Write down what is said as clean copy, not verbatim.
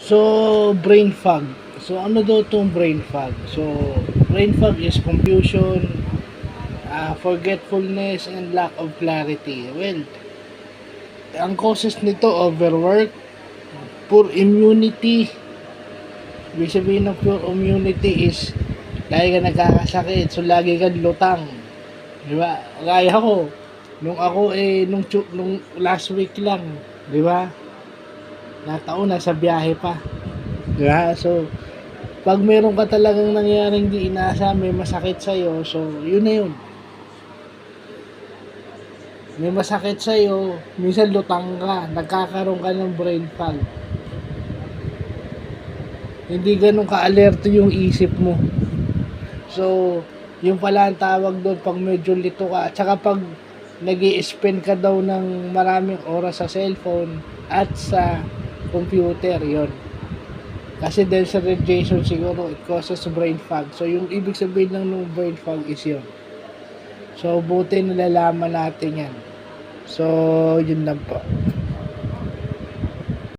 So, brain fog. So, ano daw itong brain fog? So, brain fog is confusion, forgetfulness, and lack of clarity. Well, ang causes nito, overwork, poor immunity. Ibig sabihin ng poor immunity is lagi ka nagkakasakit, so lagi kang lutang. Di ba? Kaya ko, nung last week lang, di ba? Nataon na sa biyahe pa. Di ba? So, pag meron ka talagang nangyaring di inaasahan, may masakit sa'yo, so yun na yun. May masakit sa'yo, minsan lutang ka, nagkakaroon ka ng brain fog. Hindi ganun ka-alerto yung isip mo. So, yung pala ang tawag doon pag medyo lito ka. At saka pag nag-i-spend ka daw ng maraming oras sa cellphone at sa computer, yon. Kasi dahil sa radiation siguro, it causes brain fog. So, yung ibig sabihin lang ng brain fog is yun. So, buti nalalaman natin yan. So, yun lang po.